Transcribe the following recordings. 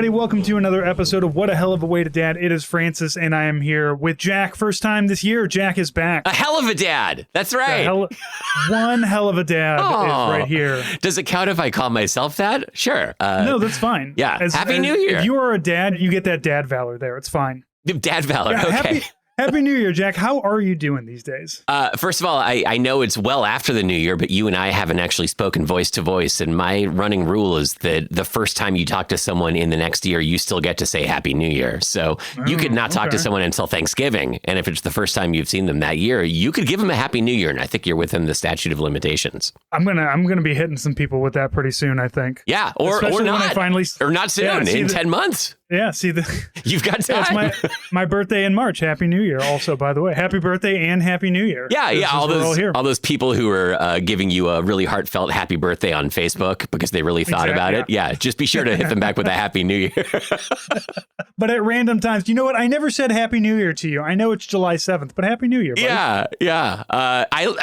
everybody. Welcome to another episode of What a Hell of a Way to Dad. It is Francis, and I am here with Jack. First time this year, Jack is back. A hell of a dad. That's right. One hell of a dad is right here. Does it count if I call myself that? Sure. No, that's fine. Yeah. Happy New Year. If you are a dad, you get that dad valor there. It's fine. Dad valor. Yeah, okay. Happy New Year, Jack. How are you doing these days? First of all, I know it's well after the new year, but you and I haven't actually spoken voice to voice. And my running rule is that the first time you talk to someone in the next year, you still get to say Happy New Year. So you could not talk to someone until Thanksgiving. And if it's the first time you've seen them that year, you could give them a Happy New Year. And I think you're within the statute of limitations. I'm gonna be hitting some people with that pretty soon, I think. Yeah, or not. When I finally, or not soon, in 10 months. Yeah, you've got time. Yeah, it's my birthday in March. Happy New Year also, by the way. Happy birthday and Happy New Year. Yeah, all those people who are giving you a really heartfelt happy birthday on Facebook because they really thought about it. Yeah, just be sure to hit them back with a Happy New Year. But at random times, you know what? I never said Happy New Year to you. I know it's July 7th, but Happy New Year, buddy. Yeah.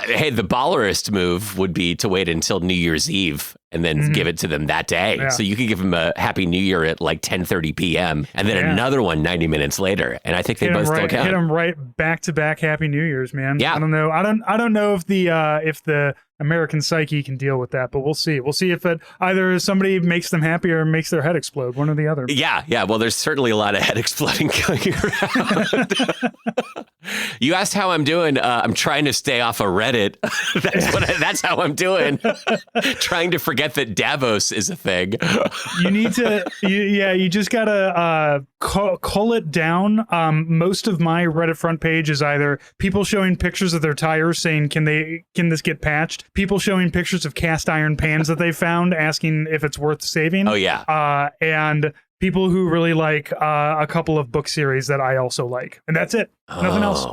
Hey, the ballerist move would be to wait until New Year's Eve and then give it to them that day. Yeah. So you could give them a Happy New Year at like 10:30 p.m. and then another one 90 minutes later. And I think they both still count. Hit them right back to back Happy New Year's, man. Yeah. I don't know. I don't know if the American psyche can deal with that, but we'll see. We'll see if it either somebody makes them happy or makes their head explode, one or the other. Yeah. Well, there's certainly a lot of head exploding going around. You asked how I'm doing. I'm trying to stay off of Reddit. That's how I'm doing. Trying to forget that Davos is a thing. You need to, you just gotta cull it down. Most of my Reddit front page is either people showing pictures of their tires saying, can this get patched? People showing pictures of cast iron pans that they found, asking if it's worth saving. Oh yeah. And people who really like a couple of book series that I also like, and that's it. Nothing else.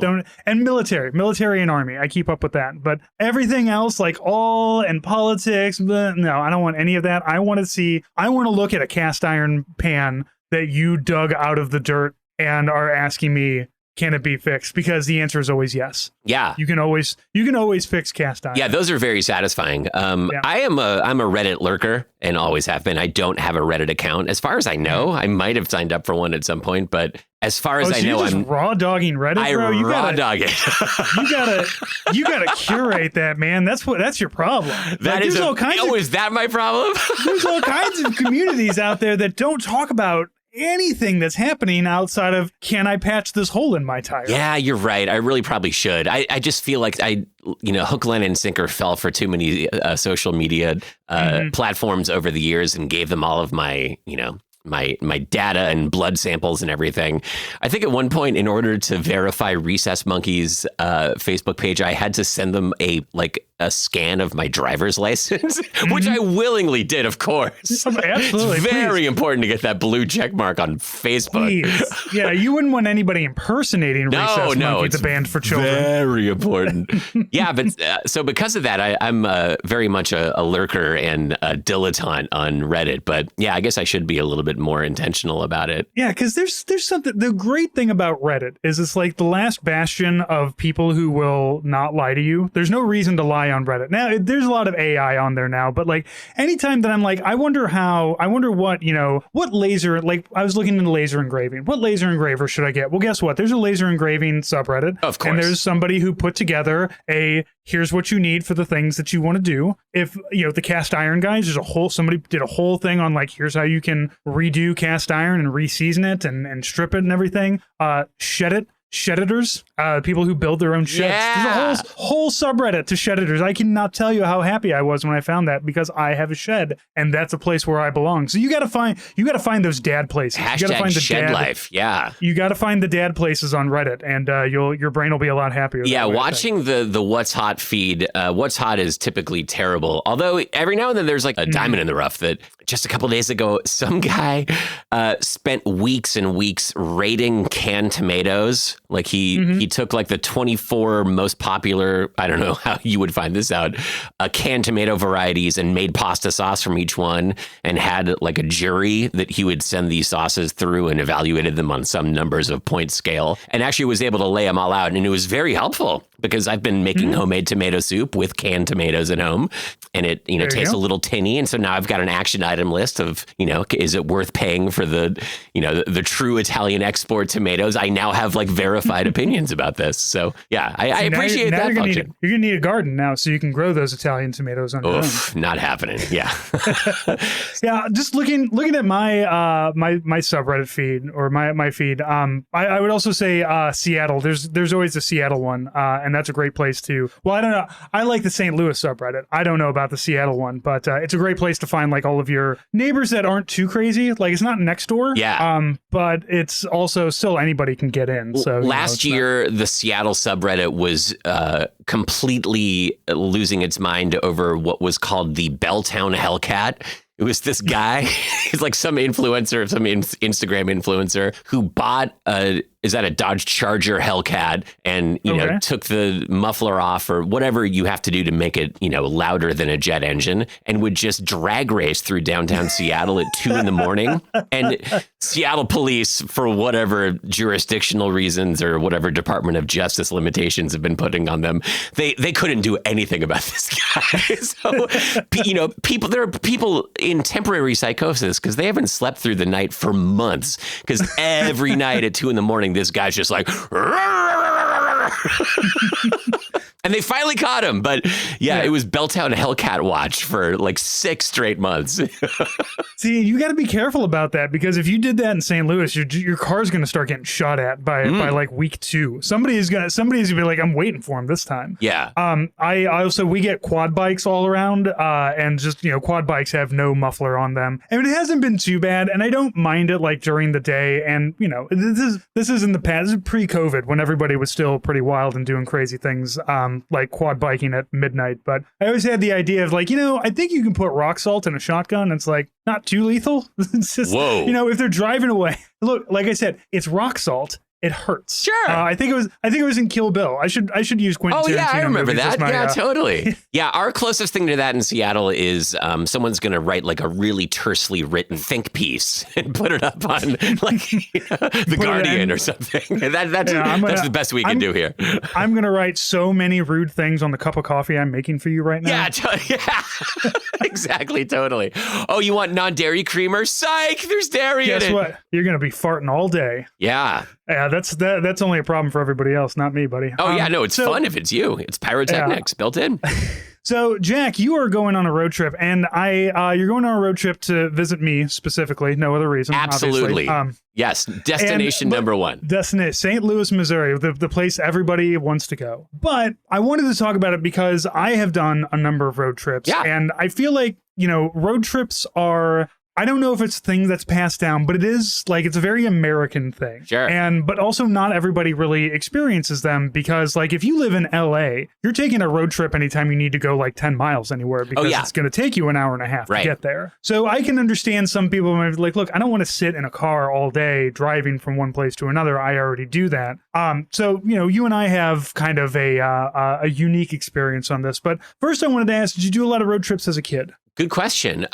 And military and army. I keep up with that, but everything else, like and politics. No, I don't want any of that. I want to look at a cast iron pan that you dug out of the dirt and are asking me, can it be fixed? Because the answer is always yes. Yeah. You can always fix cast iron. Yeah, those are very satisfying. I'm a Reddit lurker and always have been. I don't have a Reddit account. As far as I know, I might have signed up for one at some point, but as far as I know, I'm raw dogging Reddit, bro. You dog it. you gotta curate that, man. That's your problem. Is that my problem? There's all kinds of communities out there that don't talk about anything that's happening outside of, can I patch this hole in my tire? Yeah, you're right. I really probably should. I just feel like hook, line, and sinker fell for too many social media platforms over the years and gave them all of my, my data and blood samples and everything. I think at one point, in order to verify Recess Monkey's Facebook page, I had to send them a scan of my driver's license, which I willingly did, of course. Absolutely. It's very important to get that blue check mark on Facebook. Please. Yeah, you wouldn't want anybody impersonating Recess Monkey, the band for children. Very important. Yeah, but so because of that, I'm very much a lurker and a dilettante on Reddit. But yeah, I guess I should be a little bit more intentional about it. Yeah, because there's something. The great thing about Reddit is it's like the last bastion of people who will not lie to you. There's no reason to lie on Reddit. Now, there's a lot of AI on there now, but like anytime that I'm like, I wonder what laser, like I was looking into laser engraving. What laser engraver should I get? Well, guess what? There's a laser engraving subreddit. Of course. And there's somebody who put together here's what you need for the things that you want to do. If, the cast iron guys, somebody did a whole thing on like, here's how you can redo cast iron and re-season it and strip it and everything. Shedditors, people who build their own sheds. Yeah. There's a whole subreddit to shedditors. I cannot tell you how happy I was when I found that, because I have a shed and that's a place where I belong. So you got to find those dad places. Hashtag you got to find the shed life. Yeah. You got to find the dad places on Reddit, and your brain will be a lot happier. Yeah. Watching the What's Hot feed. What's Hot is typically terrible. Although every now and then there's like a diamond in the rough that just a couple days ago, some guy spent weeks and weeks rating canned tomatoes. Like he took like the 24 most popular, I don't know how you would find this out, canned tomato varieties and made pasta sauce from each one, and had like a jury that he would send these sauces through and evaluated them on some numbers of point scale, and actually was able to lay them all out. And it was very helpful because I've been making homemade tomato soup with canned tomatoes at home, and it tastes a little tinny. And so now I've got an action item item list of, is it worth paying for the true Italian export tomatoes? I now have like verified opinions about this. So yeah, I appreciate that function. You're going to need a garden now so you can grow those Italian tomatoes on your own. Not happening. Yeah. Yeah. Just looking at my my subreddit feed or my feed. I would also say Seattle. There's always a Seattle one, and that's a great place to. Well, I don't know. I like the St. Louis subreddit. I don't know about the Seattle one, but it's a great place to find like all of your neighbors that aren't too crazy. Like it's not next door. Yeah. But it's also still anybody can get in. So last year, the Seattle subreddit was completely losing its mind over what was called the Belltown Hellcat. It was this guy, he's like some influencer, some Instagram influencer who bought a Dodge Charger Hellcat and, took the muffler off or whatever you have to do to make it, louder than a jet engine and would just drag race through downtown Seattle at 2 a.m. And Seattle police, for whatever jurisdictional reasons or whatever Department of Justice limitations have been putting on them, they couldn't do anything about this guy. So, there are people in temporary psychosis because they haven't slept through the night for months because every night at 2 a.m, this guy's just like, and they finally caught him. But yeah, it was Belltown Hellcat watch for like 6 straight months. See, you got to be careful about that because if you did that in St. Louis, your car's going to start getting shot at by like week 2. Somebody's gonna be like, I'm waiting for him this time. Yeah. We get quad bikes all around, and just quad bikes have no muffler on them. I mean, it hasn't been too bad, and I don't mind it like during the day. And this is in the past. This is pre-COVID when everybody was still pretty wild and doing crazy things, like quad biking at midnight. But I always had the idea of like, I think you can put rock salt in a shotgun. It's like not too lethal. It's just, whoa. If they're driving away. Look, like I said, it's rock salt. It hurts. Sure. I think it was in Kill Bill. I should use Quentin Tarantino. Oh yeah, I remember that. My, totally. Yeah, our closest thing to that in Seattle is someone's going to write like a really tersely written think piece and put it up on like The Guardian or something. That's the best we can do here. I'm going to write so many rude things on the cup of coffee I'm making for you right now. Yeah, exactly, totally. Oh, you want non-dairy creamer? Psych, there's dairy in it. Guess what? You're going to be farting all day. Yeah. Yeah, that's only a problem for everybody else, not me, buddy. Oh, it's fun if it's you. It's pyrotechnics built in. So, Jack, you are going on a road trip, and you're going on a road trip to visit me specifically. No other reason. Absolutely. Yes, destination number 1. Destination, St. Louis, Missouri, the place everybody wants to go. But I wanted to talk about it because I have done a number of road trips, and I feel like, road trips are... I don't know if it's a thing that's passed down, but it is like, it's a very American thing. Sure. But also not everybody really experiences them because like, if you live in LA, you're taking a road trip anytime you need to go like 10 miles anywhere because it's going to take you an hour and a half to get there. So I can understand some people might be like, look, I don't want to sit in a car all day driving from one place to another. I already do that. So, you and I have kind of a unique experience on this. But first I wanted to ask, did you do a lot of road trips as a kid? Good question.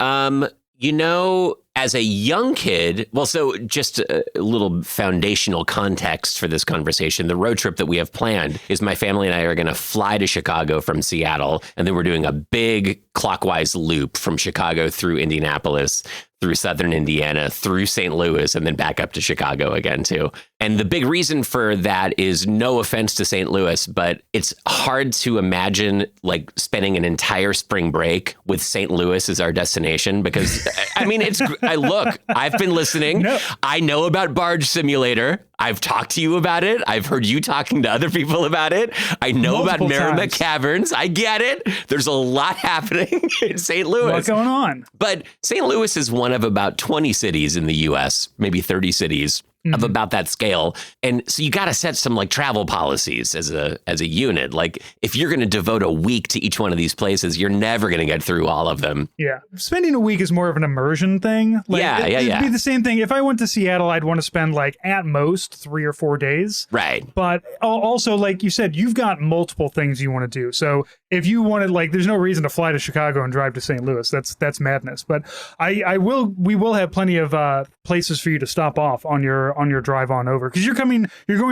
As a young kid, so just a little foundational context for this conversation. The road trip that we have planned is my family and I are going to fly to Chicago from Seattle, and then we're doing a big clockwise loop from Chicago through Indianapolis, through southern Indiana, through St. Louis, and then back up to Chicago again, too. And the big reason for that is, no offense to St.Louis, but it's hard to imagine like spending an entire spring break with St. Louis as our destination because, I mean, I've been listening. No. I know about Barge Simulator. I've talked to you about it. I've heard you talking to other people about it. I know Multiple about Merrimack times. Caverns. I get it. There's a lot happening in St. Louis. What's going on? But St. Louis is one of about 20 cities in the U.S., maybe 30 cities of about that scale. And so you got to set some like travel policies as a unit. Like if you're going to devote a week to each one of these places, you're never going to get through all of them. Yeah. Spending a week is more of an immersion thing. Like, it'd be the same thing. If I went to Seattle, I'd want to spend like at most 3 or 4 days. Right. But also, like you said, you've got multiple things you want to do. So if you wanted, like, there's no reason to fly to Chicago and drive to St. Louis. That's madness. But we will have plenty of places for you to stop off on your drive on over, because you're going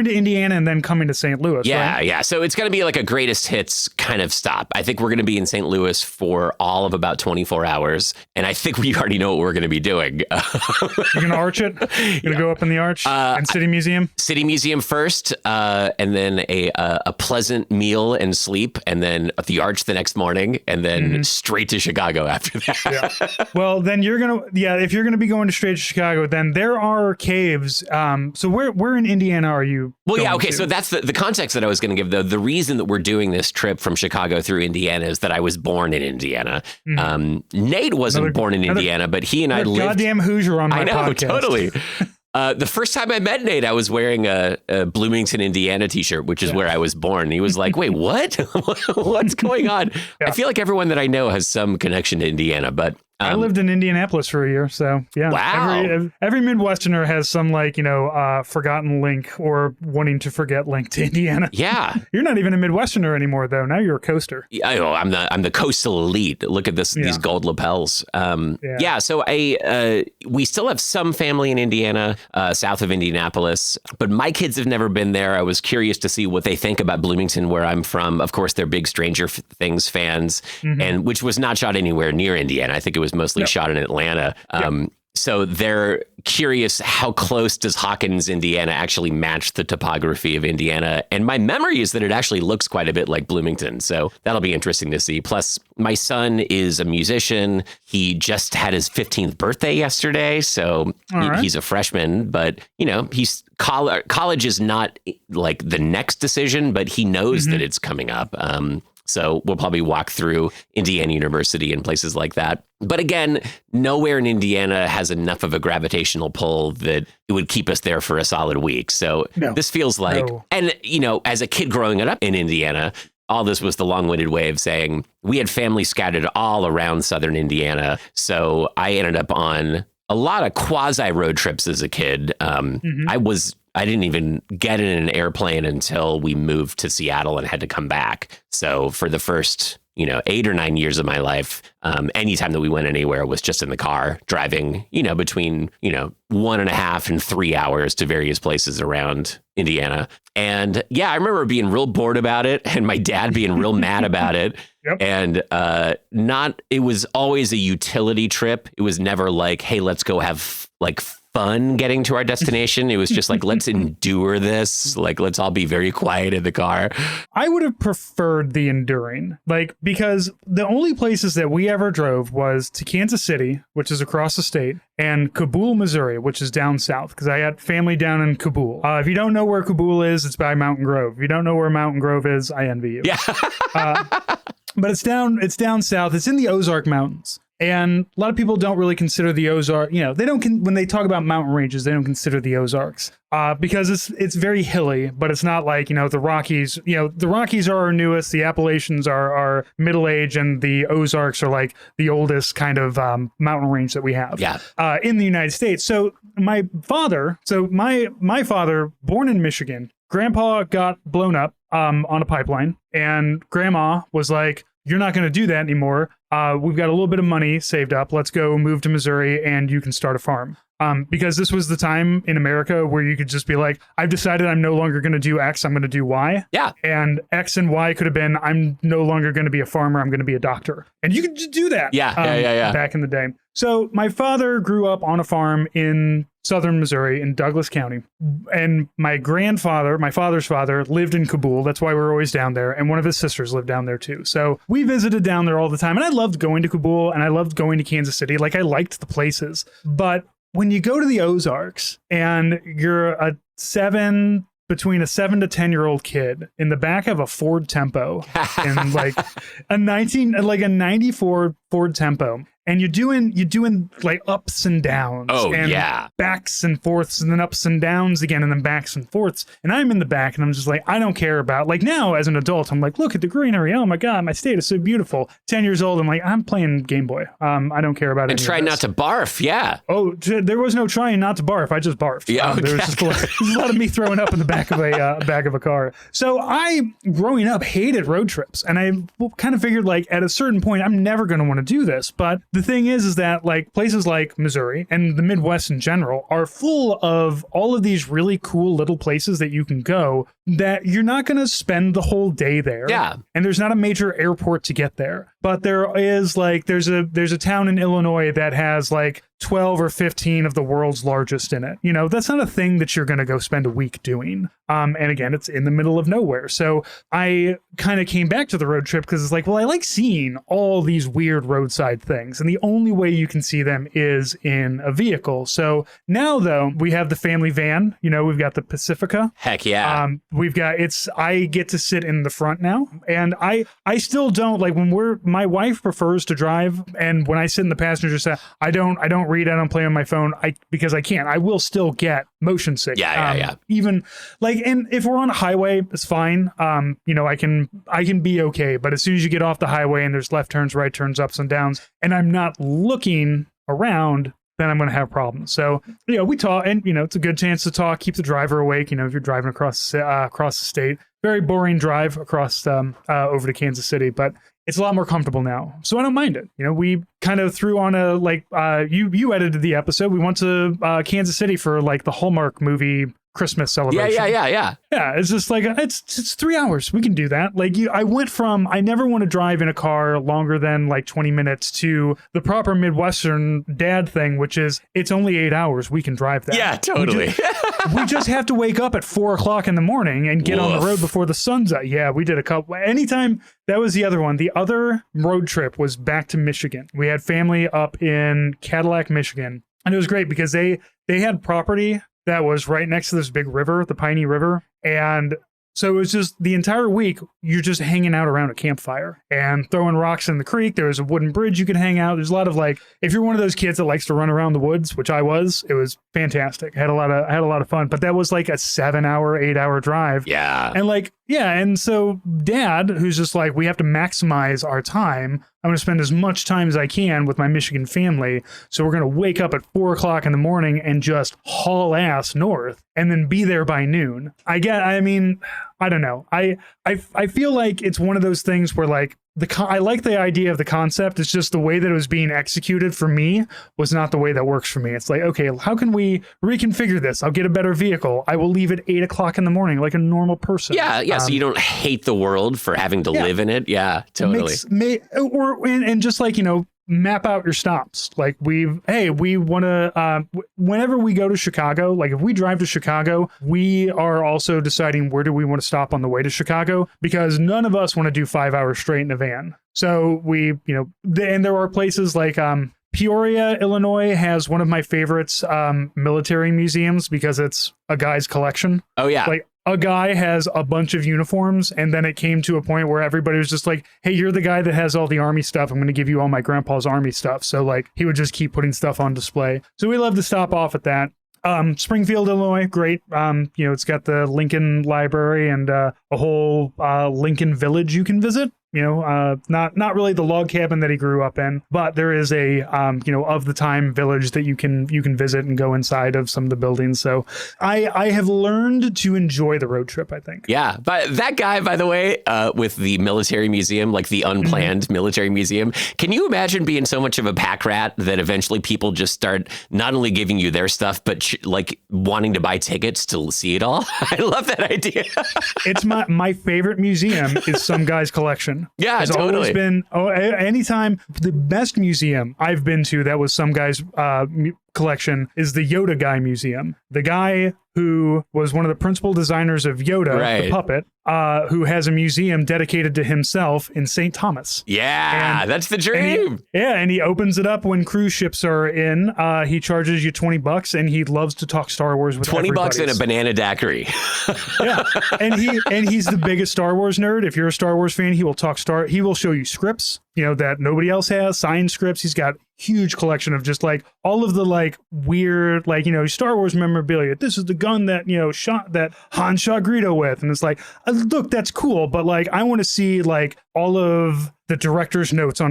to Indiana and then coming to St. Louis. Yeah, right? yeah. So it's going to be like a greatest hits kind of stop. I think we're going to be in St. Louis for all of about 24 hours, and I think we already know what we're going to be doing. You're going to arch it? You're going to go up in the arch and City Museum? City Museum first, and then a pleasant meal and sleep, and then the arch the next morning, and then straight to Chicago after that. Yeah. Well, then if you're going to be going straight to Chicago, then there are caves. So where in Indiana are you? Well, yeah, okay. To? So that's the context that I was going to give. The reason that we're doing this trip from Chicago through Indiana is that I was born in Indiana. Nate wasn't born in Indiana, but he and I lived. Goddamn Hoosier on my podcast. I know, totally. The first time I met Nate, I was wearing a Bloomington, Indiana t-shirt, which is where I was born. He was like, wait, what? What's going on? Yeah. I feel like everyone that I know has some connection to Indiana, but I lived in Indianapolis for a year, so yeah. Wow. Every Midwesterner has some forgotten link or wanting to forget link to Indiana. Yeah. You're not even a Midwesterner anymore, though. Now you're a coaster. Yeah, I'm the coastal elite. Look at these gold lapels. So we still have some family in Indiana, south of Indianapolis, but my kids have never been there. I was curious to see what they think about Bloomington, where I'm from. Of course, they're big Stranger Things fans, and which was not shot anywhere near Indiana. I think it was mostly shot in Atlanta. So they're curious, how close does Hawkins, Indiana actually match the topography of Indiana? And my memory is that it actually looks quite a bit like Bloomington. So that'll be interesting to see. Plus, my son is a musician. He just had his 15th birthday yesterday. So he's a freshman, but he's college is not like the next decision, but he knows that it's coming up. So we'll probably walk through Indiana University and places like that. But again, nowhere in Indiana has enough of a gravitational pull that it would keep us there for a solid week. So this feels like, and as a kid growing up in Indiana, all this was the long-winded way of saying we had family scattered all around southern Indiana. So I ended up on a lot of quasi road trips as a kid. I didn't even get in an airplane until we moved to Seattle and had to come back. So for the first, 8 or 9 years of my life, anytime that we went anywhere was just in the car driving, between, 1.5 and 3 hours to various places around Indiana. And I remember being real bored about it and my dad being real mad about it. And it was always a utility trip. It was never like, hey, let's go have fun getting to our destination. It was just like, let's endure this. Let's all be very quiet in the car. I would have preferred the enduring, because the only places that we ever drove was to Kansas City, which is across the state, and Kabul, Missouri, which is down south, because I had family down in Kabul. If you don't know where Kabul is, it's by Mountain Grove. If you don't know where Mountain Grove is, I envy you. Yeah. But it's down south. It's in the Ozark Mountains. And a lot of people don't really consider the Ozark, they don't, when they talk about mountain ranges, they don't consider the Ozarks because it's very hilly, but it's not like, the Rockies, the Rockies are our newest, the Appalachians are middle age, and the Ozarks are like the oldest kind of mountain range that we have in the United States. So my father, born in Michigan, grandpa got blown up on a pipeline, and grandma was like, you're not going to do that anymore. We've got a little bit of money saved up. Let's go move to Missouri and you can start a farm. Because this was the time in America where you could just be like, I've decided I'm no longer going to do X, I'm going to do Y. Yeah. And X and Y could have been, I'm no longer going to be a farmer, I'm going to be a doctor. And you could just do that. Yeah. Back in the day. So my father grew up on a farm in southern Missouri in Douglas County. And my father's father, lived in Kabul. That's why we're always down there. And one of his sisters lived down there too. So we visited down there all the time. And I loved going to Kabul and I loved going to Kansas City. I liked the places. But when you go to the Ozarks and you're between a 7 to 10-year-old kid in the back of a Ford Tempo in a 94 forward tempo. And you're doing like ups and downs. Oh, and yeah. backs and forths and then ups and downs again and then backs and forths. And I'm in the back and I'm just like, I don't care about, like now as an adult, I'm like, look at the greenery. Oh my God, my state is so beautiful. 10 years old, I'm like, I'm playing Game Boy. I don't care about it. And try not to barf. Yeah. Oh, there was no trying not to barf. I just barfed. Yeah, There was just a lot of me throwing up in the back of a car. So I, growing up, hated road trips. And I kind of figured like at a certain point, I'm never going to want to do this. But the thing is that like places like Missouri and the Midwest in general are full of all of these really cool little places that you can go that you're not going to spend the whole day there. Yeah. And there's not a major airport to get there. But there is like, there's a town in Illinois that has like 12 or 15 of the world's largest in it. You know, that's not a thing that you're going to go spend a week doing. And again, it's in the middle of nowhere. So I kind of came back to the road trip because it's like, well, I like seeing all these weird roadside things. And the only way you can see them is in a vehicle. So now, though, we have the family van. You know, we've got the Pacifica. Heck yeah. I get to sit in the front now. And I still don't like my wife prefers to drive. And when I sit in the passenger side, I don't read, I don't play on my phone because I can't. I will still get motion sick. Yeah. Even like, and if we're on a highway, it's fine. You know, I can be okay. But as soon as you get off the highway and there's left turns, right turns, ups and downs, and I'm not looking around, then I'm going to have problems. So, you know, we talk, and you know, it's a good chance to talk, keep the driver awake. You know, if you're driving across the state, very boring drive across over to Kansas City, but it's a lot more comfortable now. So I don't mind it. You know, we kind of threw on a, like, you edited the episode. We went to Kansas City for like the Hallmark movie Christmas celebration. Yeah. Yeah, it's just like, it's 3 hours. We can do that. Like I went from, I never want to drive in a car longer than like 20 minutes to the proper Midwestern dad thing, which is it's only 8 hours. We can drive that. Yeah, totally. We just have to wake up at 4 o'clock in the morning and get on the road before the sun's out. Yeah, we did a couple. Anytime, that was the other one. The other road trip was back to Michigan. We had family up in Cadillac, Michigan. And it was great because they had property that was right next to this big river, the Piney River. And so it was just the entire week, you're just hanging out around a campfire and throwing rocks in the creek. There was a wooden bridge you could hang out. There's a lot of like, if you're one of those kids that likes to run around the woods, which I was, it was fantastic. I had a lot of fun, but that was like a 7-hour, 8-hour drive. Yeah. And like, yeah. And so dad, who's just like, we have to maximize our time. I'm going to spend as much time as I can with my Michigan family. So we're going to wake up at 4 o'clock in the morning and just haul ass north and then be there by noon. I don't know. I feel like it's one of those things where like I like the idea of the concept. It's just the way that it was being executed for me was not the way that works for me. It's like, okay, how can we reconfigure this? I'll get a better vehicle. I will leave at 8 o'clock in the morning like a normal person. Yeah. So you don't hate the world for having to live in it. Yeah, totally. And just like, you know, map out your stops. Like we want to, whenever we go to Chicago, like if we drive to Chicago, we are also deciding where do we want to stop on the way to Chicago, because none of us want to do 5 hours straight in a van. So we, you know, and there are places like, Peoria, Illinois has one of my favorites, military museums because it's a guy's collection. Oh yeah. Like a guy has a bunch of uniforms, and then it came to a point where everybody was just like, hey, you're the guy that has all the army stuff. I'm going to give you all my grandpa's army stuff. So like he would just keep putting stuff on display. So we love to stop off at that. Springfield, Illinois, great. You know, it's got the Lincoln Library and a whole Lincoln Village you can visit. You know, not really the log cabin that he grew up in, but there is a you know, of the time village that you can visit and go inside of some of the buildings. So I have learned to enjoy the road trip, I think. Yeah, but that guy, by the way, with the military museum, like the unplanned military museum, can you imagine being so much of a pack rat that eventually people just start not only giving you their stuff, but like wanting to buy tickets to see it all? I love that idea. It's my favorite museum is some guy's collection. Yeah, it's totally. Always been anytime. The best museum I've been to that was some guy's collection is the Yoda Guy Museum. The guy who was one of the principal designers of Yoda, the puppet, who has a museum dedicated to himself in St. Thomas. Yeah, that's the dream. And he opens it up when cruise ships are in. He charges you $20, and he loves to talk Star Wars with $20 and a banana daiquiri. Yeah, and he's the biggest Star Wars nerd. If you're a Star Wars fan, he will talk He will show you scripts. that nobody else has, science scripts. He's got huge collection of just like all of the like weird, like, Star Wars memorabilia. This is the gun that, shot that Han shot Greedo with. And it's like, look, that's cool. But like, I want to see like all of the director's notes on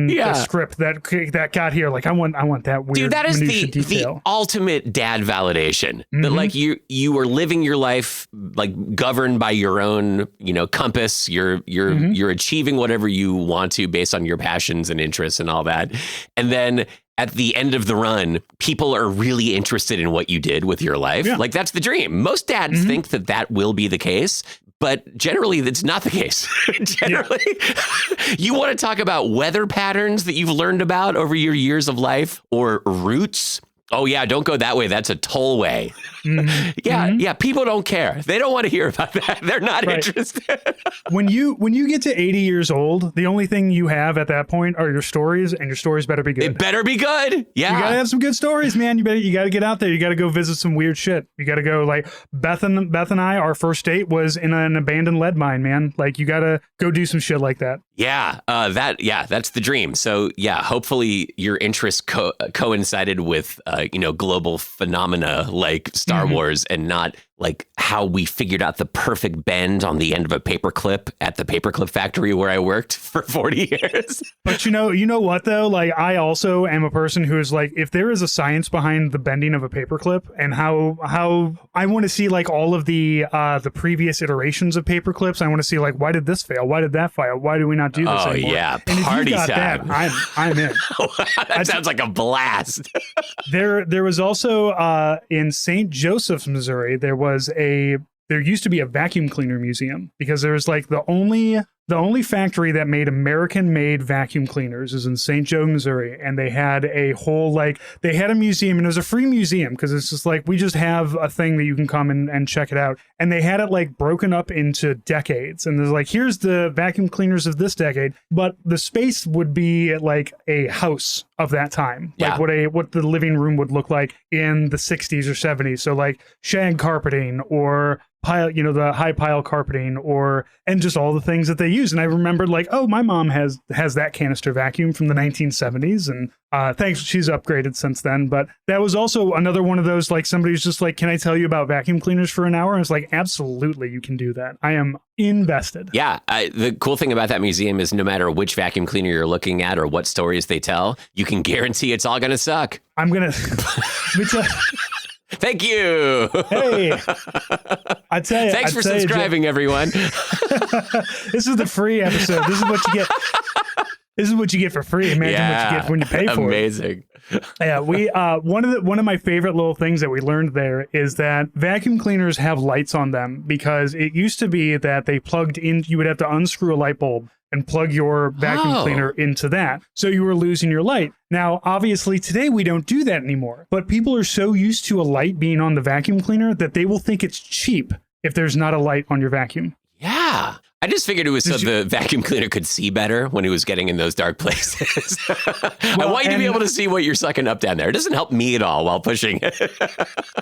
the script that got here. Like I want that weird. Dude, that is the ultimate dad validation. That like you are living your life like governed by your own, compass. You're achieving whatever you want to based on your passions and interests and all that. And then at the end of the run, people are really interested in what you did with your life. Yeah. Like that's the dream. Most dads think that will be the case. But generally, that's not the case. Generally, you want to talk about weather patterns that you've learned about over your years of life or routes. Oh, yeah, don't go that way. That's a tollway. Yeah, people don't care. They don't want to hear about that. They're not interested. When you get to 80 years old, the only thing you have at that point are your stories, and your stories better be good. It better be good. Yeah. You got to have some good stories, man. You got to get out there. You got to go visit some weird shit. You got to go, like, Beth and I, our first date was in an abandoned lead mine, man. Like, you got to go do some shit like that. Yeah, that's the dream. So, yeah, hopefully your interests coincided with, global phenomena like Star Wars and not like how we figured out the perfect bend on the end of a paperclip at the paperclip factory where I worked for 40 years. But you know what though? Like I also am a person who is like, if there is a science behind the bending of a paperclip and how I want to see like all of the previous iterations of paperclips. I want to see like, why did this fail? Why did that fail? Why do we not do this anymore? Oh yeah, and party if you got time. That, I'm in. That sounds like a blast. There was also in St. Joseph's, Missouri, there used to be a vacuum cleaner museum because there's like the only factory that made American-made vacuum cleaners is in St. Joe, Missouri, and they had a museum, and it was a free museum because it's just like we just have a thing that you can come and check it out, and they had it like broken up into decades, and there's like here's the vacuum cleaners of this decade, but the space would be like a house of that time, like what the living room would look like in the 60s or 70s, so like shag carpeting or pile, the high pile carpeting and just all the things that they use. And I remembered like, oh, my mom has that canister vacuum from the 1970s. And thanks, she's upgraded since then. But that was also another one of those, like somebody's just like, can I tell you about vacuum cleaners for an hour? And it's like, absolutely, you can do that. I am invested. Yeah. The cool thing about that museum is no matter which vacuum cleaner you're looking at or what stories they tell, you can guarantee it's all going to suck. I'm going to... Thank you. Hey, I tell you. Thanks for subscribing, everyone. This is the free episode. This is what you get. This is what you get for free. Imagine what you get when you pay for Amazing. it. Yeah, we one of my favorite little things that we learned there is that vacuum cleaners have lights on them because it used to be that they plugged in. You would have to unscrew a light bulb and plug your vacuum cleaner into that. So you were losing your light. Now, obviously, today we don't do that anymore. But people are so used to a light being on the vacuum cleaner that they will think it's cheap if there's not a light on your vacuum. Yeah. I just figured it was the vacuum cleaner could see better when it was getting in those dark places. I want you to be able to see what you're sucking up down there. It doesn't help me at all while pushing it.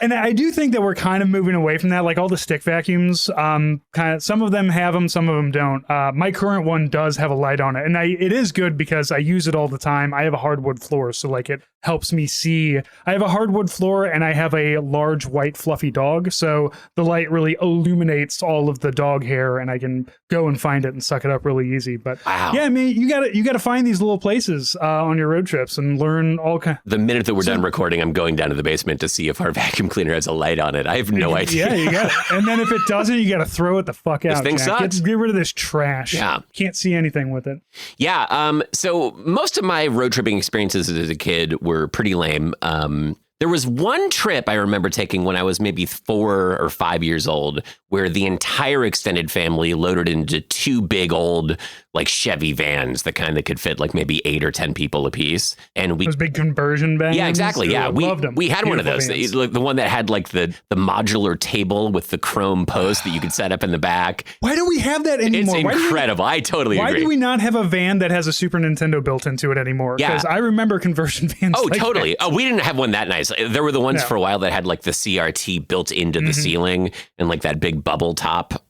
And I do think that we're kind of moving away from that. Like all the stick vacuums, some of them have them, some of them don't. My current one does have a light on it. And it is good because I use it all the time. I have a hardwood floor, so like it helps me see. I have a hardwood floor and I have a large white fluffy dog. So the light really illuminates all of the dog hair and I can go and find it and suck it up really easy. But yeah, I mean, you gotta find these little places on your road trips and learn all kinds. The minute that we're done recording, I'm going down to the basement to see if our vacuum cleaner has a light on it. I have no idea. Yeah, you got it. And then if it doesn't, you got to throw it the fuck out. This thing sucks. Get rid of this trash. Yeah. Can't see anything with it. Yeah. So most of my road tripping experiences as a kid were pretty lame. There was one trip I remember taking when I was maybe 4 or 5 years old where the entire extended family loaded into 2 big old like Chevy vans, the kind that could fit like maybe 8 or 10 people a piece. And those big conversion vans. Yeah, exactly. Yeah, we loved them. We had one of those, the one that had like the modular table with the chrome post that you could set up in the back. Why do we have that anymore? It's incredible. I totally agree. Why do we not have a van that has a Super Nintendo built into it anymore? Because I remember conversion vans. Oh, like totally. that. Oh, we didn't have one that nice. There were the ones for a while that had like the CRT built into the ceiling and like that big bubble top.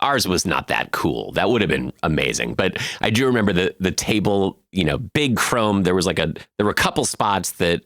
Ours was not that cool. That would have been amazing. thing. But I do remember the table, big chrome. There were a couple spots that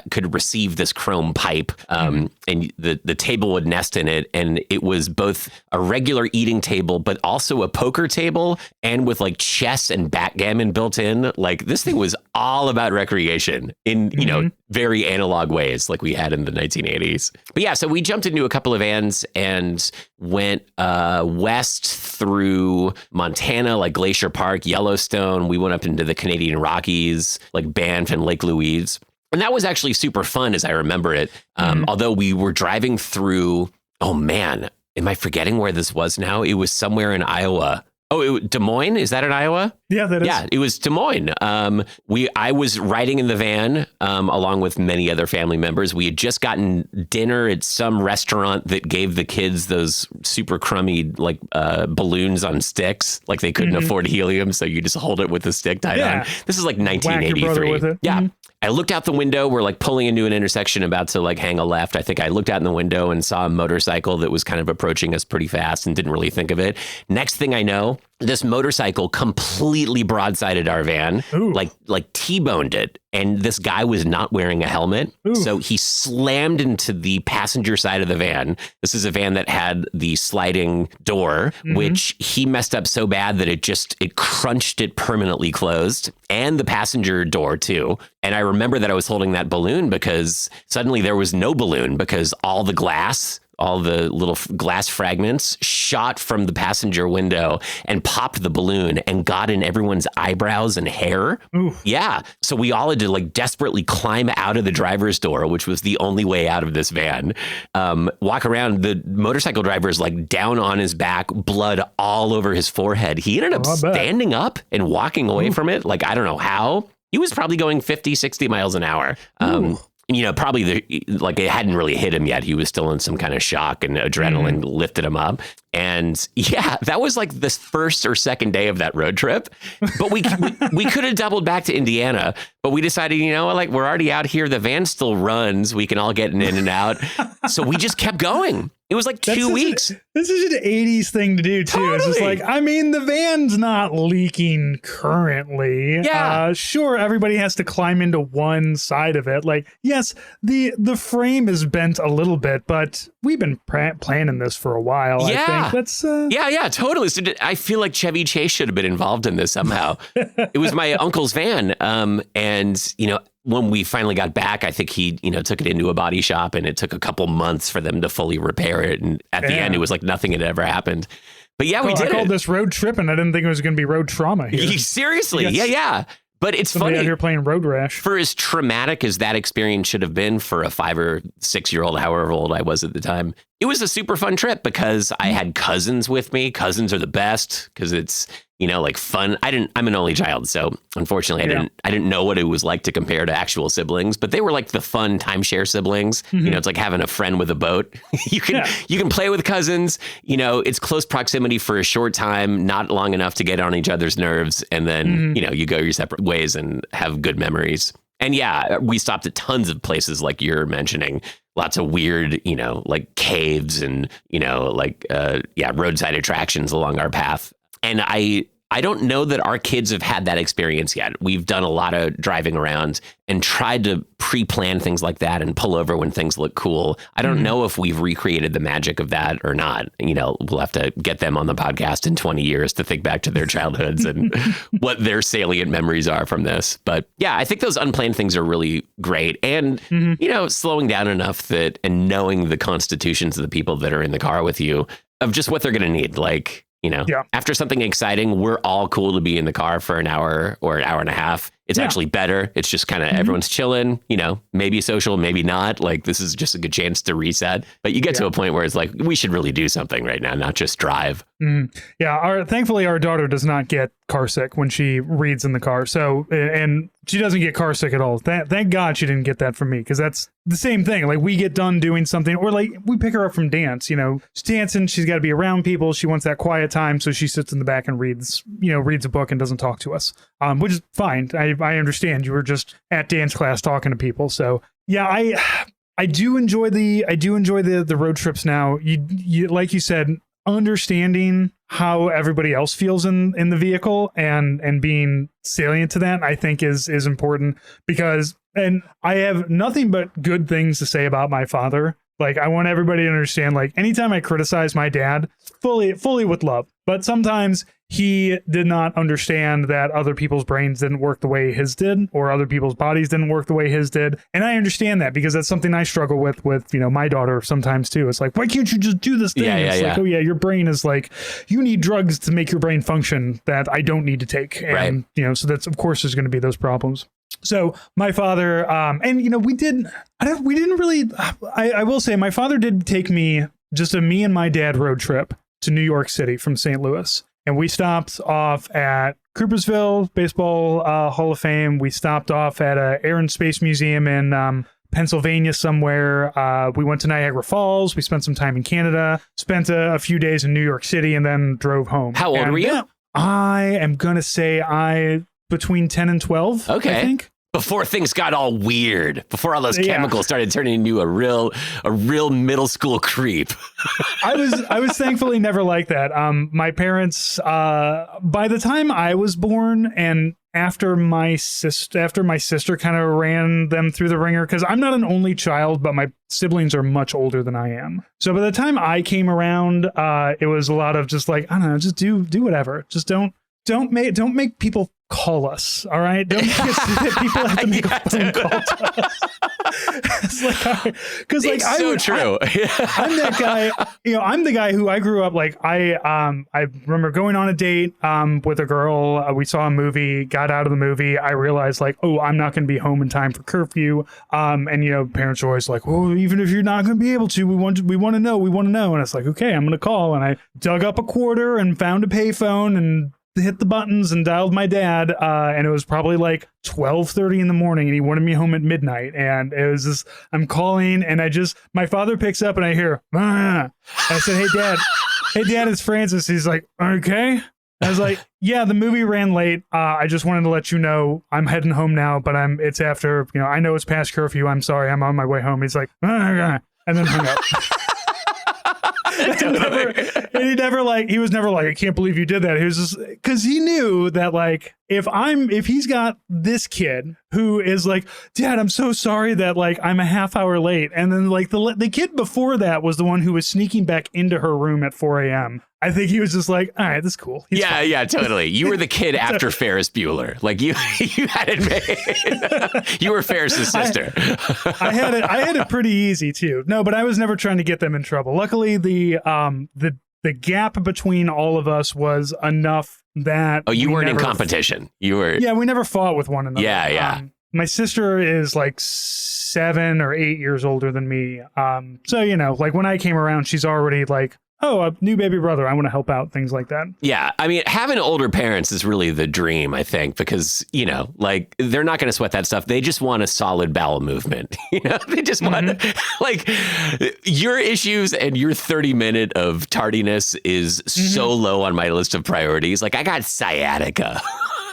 could receive this chrome pipe, and the table would nest in it, and it was both a regular eating table, but also a poker table, and with like chess and backgammon built in. Like this thing was all about recreation in very analog ways, like we had in the 1980s. But yeah, so we jumped into a couple of vans and went west through Montana, like Glacier Park, Yellowstone. We went up into the Canadian Rockies, like Banff and Lake Louise. And that was actually super fun as I remember it. Although we were driving through, oh man, am I forgetting where this was now? It was somewhere in Iowa. Oh, Des Moines? Is that in Iowa? Yeah, that is. Yeah, it was Des Moines. I was riding in the van along with many other family members. We had just gotten dinner at some restaurant that gave the kids those super crummy like balloons on sticks. Like they couldn't afford helium, so you just hold it with the stick tied on. This is like 1983. With it. Yeah. I looked out the window. We're like pulling into an intersection about to like hang a left. I think I looked out in the window and saw a motorcycle that was kind of approaching us pretty fast and didn't really think of it. Next thing I know, this motorcycle completely broadsided our van, like T-boned it. And this guy was not wearing a helmet. Ooh. So he slammed into the passenger side of the van. This is a van that had the sliding door, which he messed up so bad that it crunched it permanently closed, and the passenger door too. And I remember that I was holding that balloon because suddenly there was no balloon because all the little glass fragments shot from the passenger window and popped the balloon and got in everyone's eyebrows and hair. Ooh. Yeah. So we all had to like desperately climb out of the driver's door, which was the only way out of this van. Walk around. The motorcycle driver is like down on his back, blood all over his forehead. He ended up standing up and walking away from it. Like, I don't know how. He was probably going 50, 60 miles an hour. Probably it hadn't really hit him yet. He was still in some kind of shock, and adrenaline lifted him up. And yeah, that was like the first or second day of that road trip. But we could have doubled back to Indiana, but we decided, like we're already out here. The van still runs. We can all get in and out. So we just kept going. It was like 2 weeks. This is an 80s thing to do, too. Totally. It's just like, the van's not leaking currently. Yeah. Sure, everybody has to climb into one side of it. Like, yes, the frame is bent a little bit, but we've been planning this for a while. Yeah. I think that's... Yeah, totally. So I feel like Chevy Chase should have been involved in this somehow. It was my uncle's van. And when we finally got back, I think he, took it into a body shop, and it took a couple months for them to fully repair it. And at the end, it was like nothing had ever happened. But yeah, we did it. I called this road trip, and I didn't think it was going to be road trauma here. Seriously. Yes. Yeah. But it's Somebody funny. Out here playing road rash. For as traumatic as that experience should have been for a 5 or 6 year old, however old I was at the time, it was a super fun trip because I had cousins with me. Cousins are the best because it's, like fun. I'm an only child, so unfortunately I didn't know what it was like to compare to actual siblings, but they were like the fun timeshare siblings. It's like having a friend with a boat. You can play with cousins. It's close proximity for a short time, not long enough to get on each other's nerves, and then you go your separate ways and have good memories. And yeah, we stopped at tons of places like you're mentioning. Lots of weird, like caves and, roadside attractions along our path. And I don't know that our kids have had that experience yet. We've done a lot of driving around and tried to pre-plan things like that and pull over when things look cool. I don't know if we've recreated the magic of that or not. We'll have to get them on the podcast in 20 years to think back to their childhoods and what their salient memories are from this. But yeah, I think those unplanned things are really great. And, slowing down enough that and knowing the constitutions of the people that are in the car with you of just what they're going to need. Like, after something exciting, we're all cool to be in the car for an hour or an hour and a half. It's actually better. It's just kind of everyone's chilling, maybe social, maybe not. Like this is just a good chance to reset. But you get to a point where it's like, we should really do something right now, not just drive. Yeah. Thankfully, our daughter does not get car sick when she reads in the car. So, and she doesn't get car sick at all. Thank God she didn't get that from me, because that's the same thing. Like we get done doing something, or like we pick her up from dance, she's dancing. She's got to be around people. She wants that quiet time. So she sits in the back and reads a book and doesn't talk to us, which is fine. I understand. You were just at dance class talking to people. So yeah, I do enjoy the road trips now. You like you said, understanding how everybody else feels in the vehicle and being salient to that, I think is important because, and I have nothing but good things to say about my father. Like, I want everybody to understand, like, anytime I criticize my dad, fully with love, but sometimes he did not understand that other people's brains didn't work the way his did, or other people's bodies didn't work the way his did. And I understand that because that's something I struggle with, my daughter sometimes too. It's like, why can't you just do this thing? It's like, oh yeah, your brain is like, you need drugs to make your brain function that I don't need to take. And, so that's, of course, there's going to be those problems. So my father, and we didn't really, I will say my father did take me, just a me and my dad road trip to New York City from St. Louis. And we stopped off at Coopersville Baseball Hall of Fame. We stopped off at a Air and Space Museum in Pennsylvania somewhere. We went to Niagara Falls. We spent some time in Canada, spent a few days in New York City, and then drove home. How old were you? I am going to say between 10 and 12, okay. I think. Before things got all weird, before all those chemicals started turning into a real middle school creep. I was thankfully never like that. My parents, by the time I was born, and after my sister kind of ran them through the ringer, because I'm not an only child, but my siblings are much older than I am. So by the time I came around, it was a lot of just like, I don't know, just do whatever. Just don't make people call us, all right? Don't make it so that people have to make a phone call to us. It's like, because like it's so true. I'm that guy. I'm the guy who I grew up like. I remember going on a date with a girl. We saw a movie. Got out of the movie. I realized like, oh, I'm not going to be home in time for curfew. And parents are always like, well, even if you're not going to be able to, we want to know. And it's like, okay, I'm going to call. And I dug up a quarter and found a payphone and hit the buttons and dialed my dad, and it was probably like 12:30 in the morning, and he wanted me home at midnight. And it was just, I'm calling, and my father picks up, and I hear, ah. I said, hey dad, it's Francis. He's like, okay. I was like, yeah, the movie ran late. I just wanted to let you know I'm heading home now, but it's after, I know it's past curfew. I'm sorry, I'm on my way home. He's like, and then hung up. He was never like, I can't believe you did that. He was just, because he knew that like, if he's got this kid who is like, Dad, I'm so sorry that like I'm a half hour late, and then like the kid before that was the one who was sneaking back into her room at 4 a.m. I think he was just like, all right, that's cool. He's fine. Yeah, totally. You were the kid after Ferris Bueller. Like you had it made. You were Ferris's sister. I had it pretty easy too. No, but I was never trying to get them in trouble. Luckily, the gap between all of us was enough that you weren't in competition. You were. Yeah, we never fought with one another. Yeah. My sister is like 7 or 8 years older than me. So like when I came around, she's already like, oh, a new baby brother, I want to help out, things like that. Yeah. I mean, having older parents is really the dream, I think, because, like they're not going to sweat that stuff. They just want a solid bowel movement. They just want like your issues, and your 30-minute of tardiness is so low on my list of priorities. Like I got sciatica.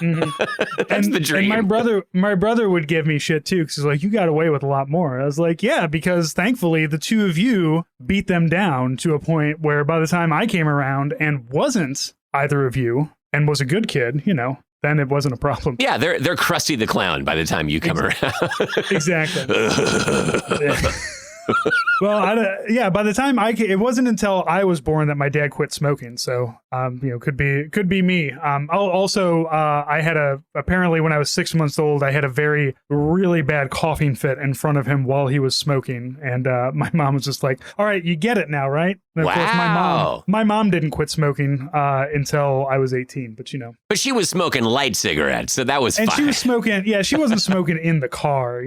That's the dream. And my brother would give me shit too, because he's like, you got away with a lot more. I was like, yeah, because thankfully the two of you beat them down to a point where by the time I came around and wasn't either of you and was a good kid, then it wasn't a problem. Yeah, they're Krusty the Clown by the time you come around. Exactly. Well, by the time it wasn't until I was born that my dad quit smoking. So, could be me. I had apparently when I was 6 months old, I had a really bad coughing fit in front of him while he was smoking. And my mom was just like, all right, you get it now, right? And of course, my mom didn't quit smoking until I was 18, but But she was smoking light cigarettes, so that was fine. And she was smoking, she wasn't smoking in the car,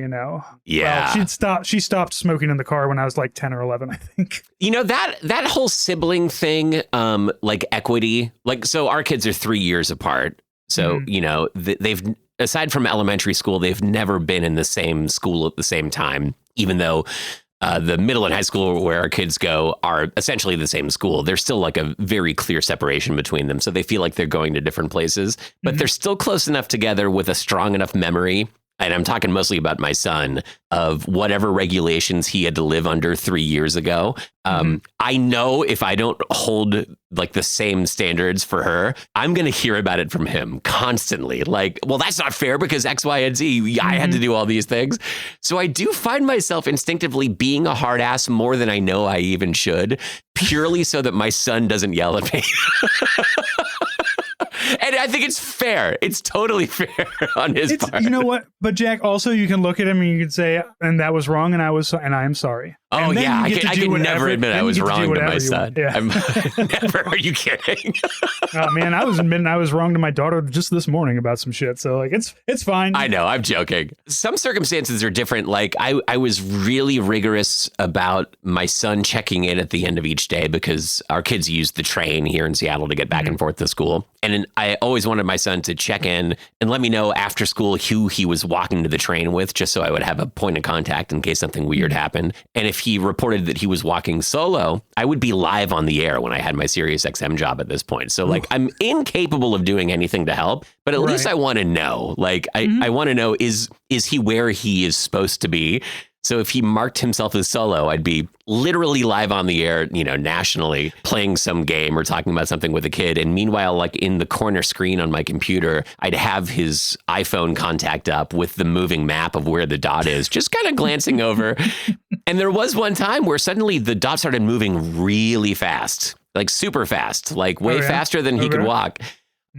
Yeah. Well, she stopped smoking in the car when I was like 10 or 11, I think. That whole sibling thing, like equity, like, so our kids are 3 years apart. So, they've, aside from elementary school, they've never been in the same school at the same time, even though the middle and high school where our kids go are essentially the same school. There's still like a very clear separation between them. So they feel like they're going to different places, but they're still close enough together with a strong enough memory and I'm talking mostly about my son, of whatever regulations he had to live under 3 years ago. I know if I don't hold like the same standards for her, I'm going to hear about it from him constantly. Like, well, that's not fair because X, Y, and Z. I had to do all these things. So I do find myself instinctively being a hard ass more than I know I even should, purely so that my son doesn't yell at me. And I think it's fair. It's totally fair on his part. You know what? But Jack, also you can look at him and you can say, and that was wrong, and I am sorry. Oh yeah, I can never admit I was wrong to my son. Yeah. I'm never. Are you kidding? Oh man, I was admitting I was wrong to my daughter just this morning about some shit. So like, it's fine. I know. I'm joking. Some circumstances are different. Like I was really rigorous about my son checking in at the end of each day because our kids use the train here in Seattle to get back and forth to school. And I always wanted my son to check in and let me know after school who he was walking to the train with, just so I would have a point of contact in case something weird happened. And if he reported that he was walking solo, I would be live on the air when I had my Sirius XM job at this point. So like, I'm incapable of doing anything to help, but at least I want to know. Like, I want to know, is he where he is supposed to be? So if he marked himself as solo, I'd be literally live on the air, nationally, playing some game or talking about something with a kid. And meanwhile, like in the corner screen on my computer, I'd have his iPhone contact up with the moving map of where the dot is, just kind of glancing over. And there was one time where suddenly the dot started moving really fast, like super fast, like way faster than he could walk.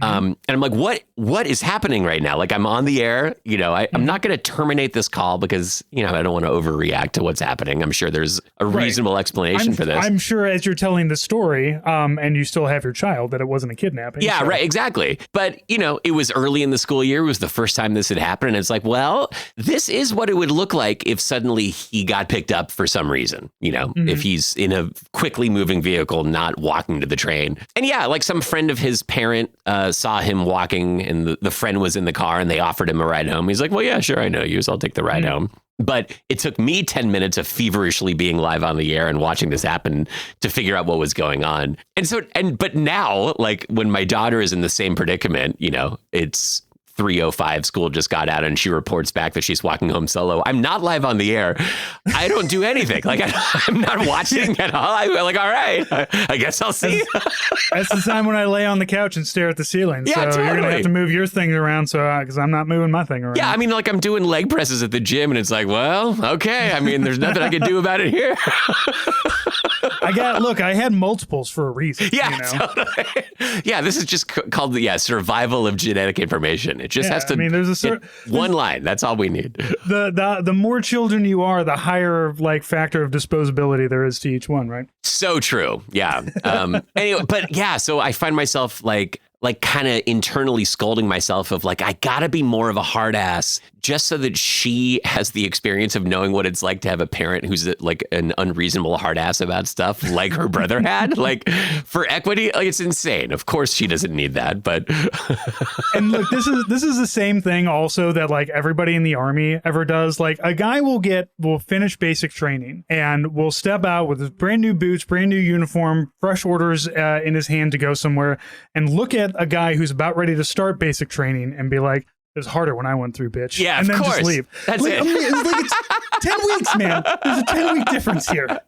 And I'm like, what is happening right now? Like, I'm on the air, I'm not going to terminate this call because, I don't want to overreact to what's happening. I'm sure there's a reasonable explanation for this. I'm sure as you're telling the story, and you still have your child, that it wasn't a kidnapping. Yeah, right. Exactly. But, it was early in the school year. It was the first time this had happened. And it's like, well, this is what it would look like if suddenly he got picked up for some reason, if he's in a quickly moving vehicle, not walking to the train. And yeah, like some friend of his parent, saw him walking and the friend was in the car and they offered him a ride home. He's like, well, yeah, sure, I know you, so I'll take the ride home. But it took me 10 minutes of feverishly being live on the air and watching this happen to figure out what was going on. But now, like when my daughter is in the same predicament, it's 3:05, school just got out and she reports back that she's walking home solo. I'm not live on the air. I don't do anything. Like I'm not watching at all. I'm like, all right, I guess I'll see. That's the time when I lay on the couch and stare at the ceiling. Yeah, so totally. You're going to have to move your thing around because I'm not moving my thing around. Yeah, I mean, like I'm doing leg presses at the gym and it's like, well, okay. I mean, there's nothing I can do about it here. I had multiples for a reason. Yeah, totally. Yeah, this is just called survival of genetic information. It just has to. I mean, there's one line. That's all we need. The more children you are, the higher factor of disposability there is to each one, right? So true. Yeah. Anyway, but yeah, so I find myself like kind of internally scolding myself of like, I gotta be more of a hard ass just so that she has the experience of knowing what it's like to have a parent who's like an unreasonable hard ass about stuff like her brother had. Like for equity, like it's insane. Of course she doesn't need that, but. And look, this is the same thing also that like everybody in the Army ever does. Like a guy will finish basic training and will step out with his brand new boots, brand new uniform, fresh orders in his hand to go somewhere and look at a guy who's about ready to start basic training and be like, it was harder when I went through, bitch. Yeah, and then of course. Just leave. That's it. I mean, it's 10 weeks, man. There's a 10-week difference here.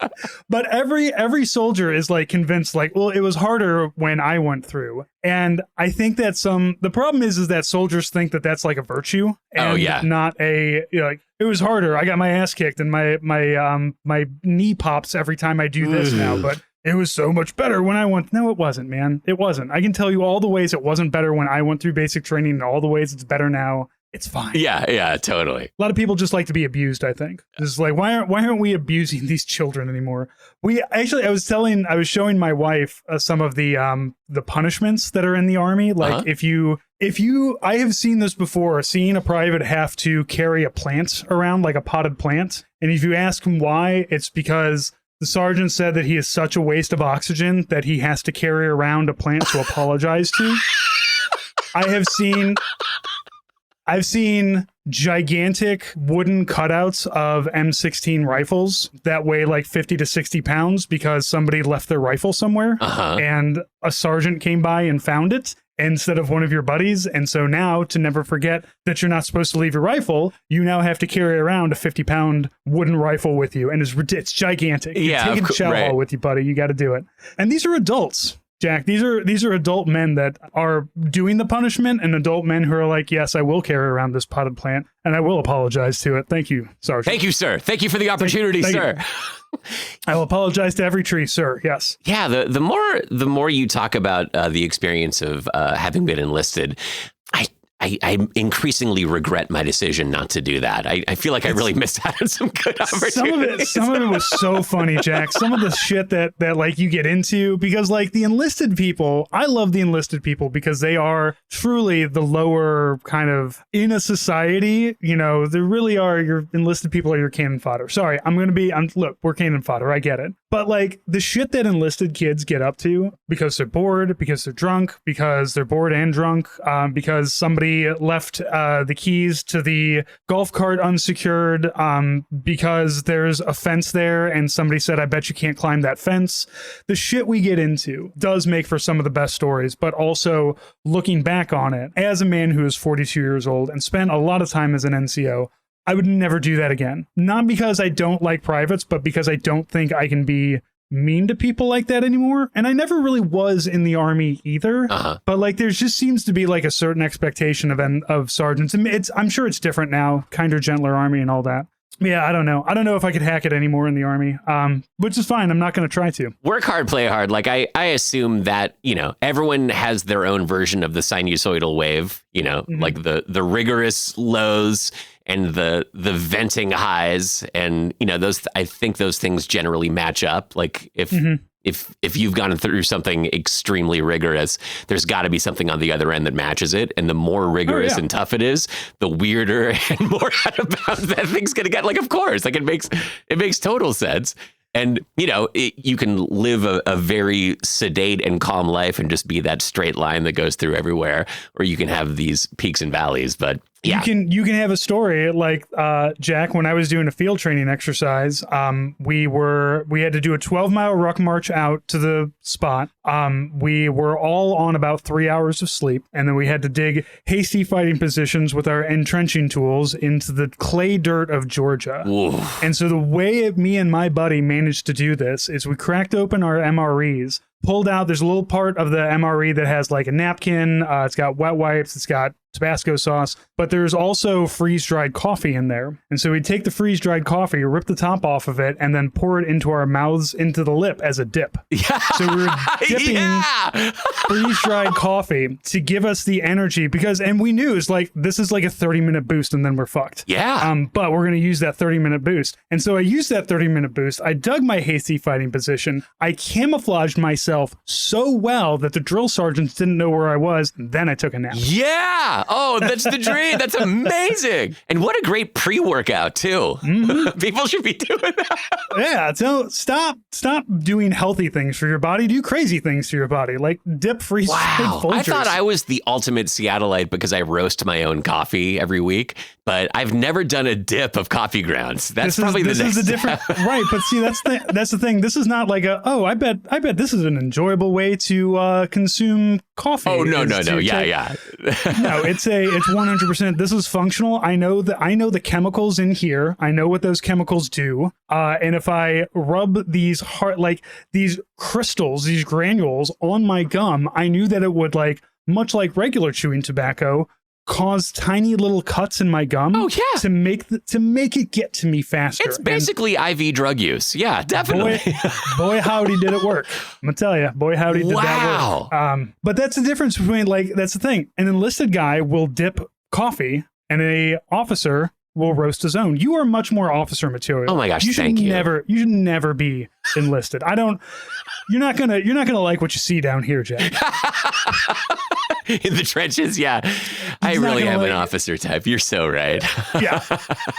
But every soldier is like convinced, like, well, it was harder when I went through. And I think that the problem is that soldiers think that that's like a virtue and not a, like, it was harder. I got my ass kicked and my knee pops every time I do this now, but it was so much better when I went. No, it wasn't, man. It wasn't. I can tell you all the ways it wasn't better when I went through basic training and all the ways it's better now. It's fine. Yeah, totally. A lot of people just like to be abused, I think. It's like, why aren't we abusing these children anymore? I was showing my wife some of the punishments that are in the Army. Like if you, I have seen this before, seeing a private have to carry a plant around, like a potted plant. And if you ask him why, it's because the sergeant said that he is such a waste of oxygen that he has to carry around a plant to apologize to. I've seen gigantic wooden cutouts of M16 rifles that weigh like 50 to 60 pounds because somebody left their rifle somewhere and a sergeant came by and found it. instead of one of your buddies. And so now, to never forget that you're not supposed to leave your rifle, you now have to carry around a 50-pound wooden rifle with you. And it's gigantic. You're taking the chow hall with you, buddy. You got to do it. And these are adults. Jack, these are adult men that are doing the punishment, and adult men who are like, yes, I will carry around this potted plant, and I will apologize to it. Thank you, Sergeant. Thank you, sir. Thank you for the opportunity, sir. I will apologize to every tree, sir. Yes. Yeah, the more you talk about the experience of having been enlisted, I increasingly regret my decision not to do that. I feel like I really missed out on some good opportunities. Some of it was so funny, Jack. Some of the shit that like you get into, because like the enlisted people, I love the enlisted people because they are truly the lower kind of in a society. You know, they really are. Your enlisted people are your cannon fodder. Sorry, look, we're cannon fodder. I get it. But like the shit that enlisted kids get up to because they're bored, because they're drunk, because they're bored and drunk, because somebody left the keys to the golf cart unsecured, because there's a fence there and somebody said, I bet you can't climb that fence. The shit we get into does make for some of the best stories, but also looking back on it, as a man who is 42 years old and spent a lot of time as an NCO, I would never do that again. Not because I don't like privates, but because I don't think I can be mean to people like that anymore. And I never really was in the Army either. But like there just seems to be like a certain expectation of sergeants. I'm sure it's different now, kinder, gentler Army and all that. Yeah, I don't know. I don't know if I could hack it anymore in the Army, which is fine. I'm not going to try to. Work hard, play hard. Like I assume that, you know, everyone has their own version of the sinusoidal wave, you know, like the rigorous lows and the venting highs. And, you know, I think those things generally match up. Like if you've gone through something extremely rigorous, there's got to be something on the other end that matches it. And the more rigorous and tough it is, the weirder and more out of bounds that thing's going to get. Like, of course, like it makes total sense. And, you know, you can live a very sedate and calm life and just be that straight line that goes through everywhere, or you can have these peaks and valleys. But yeah, you can have a story like Jack. When I was doing a field training exercise, we had to do a 12-mile ruck march out to the spot. We were all on about 3 hours of sleep, and then we had to dig hasty fighting positions with our entrenching tools into the clay dirt of Georgia. Ooh. And so the way me and my buddy managed to do this is we cracked open our MREs, pulled out, there's a little part of the MRE that has like a napkin, it's got wet wipes, it's got Tabasco sauce, but there's also freeze-dried coffee in there. And so we take the freeze-dried coffee, rip the top off of it, and then pour it into our mouths, into the lip as a dip. Yeah. So we were dipping freeze-dried coffee to give us the energy and we knew it's like, this is like a 30-minute boost and then we're fucked. Yeah. But we're going to use that 30-minute boost. And so I used that 30-minute boost. I dug my hasty fighting position. I camouflaged myself so well that the drill sergeants didn't know where I was. And then I took a nap. Yeah. Oh, that's the dream. That's amazing. And what a great pre-workout too. People should be doing that. Yeah. So stop doing healthy things for your body. Do crazy things to your body. Like dip freeze. Wow. I thought I was the ultimate Seattleite because I roast my own coffee every week, but I've never done a dip of coffee grounds. That's probably the next This is a different, right. But see, that's the thing. This is not like I bet this is an enjoyable way to consume coffee. Oh, no. Yeah. No, it's 100%. This is functional. I know the chemicals in here. I know what those chemicals do. And if I rub these these crystals, these granules on my gum, I knew that it would, like, much like regular chewing tobacco, cause tiny little cuts in my gum. Oh yeah, to make it get to me faster. It's basically IV drug use. Yeah, definitely. Boy, howdy, did it work! I'm gonna tell you, boy, howdy, did that work. But that's the difference between, like, that's the thing. An enlisted guy will dip coffee, and a officer will roast his own. You are much more officer material. Oh my gosh, you should never be enlisted. You're not gonna like what you see down here, Jack. In the trenches, yeah. I really am an officer type. You're so right. Yeah.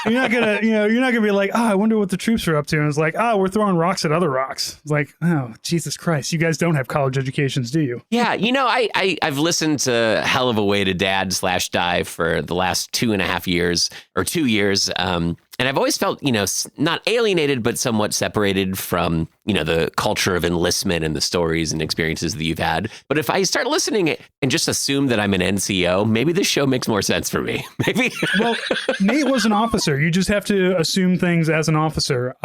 You're not gonna be like, oh, I wonder what the troops are up to. And it's like, oh, we're throwing rocks at other rocks. It's like, oh, Jesus Christ. You guys don't have college educations, do you? Yeah. You know, I've listened to Hell of a Way to Dad/Die for the last 2.5 years or 2 years. And I've always felt, you know, not alienated, but somewhat separated from the culture of enlistment and the stories and experiences that you've had. But if I start listening and just assume that I'm an NCO, maybe this show makes more sense for me. Maybe. Well, Nate was an officer. You just have to assume things as an officer.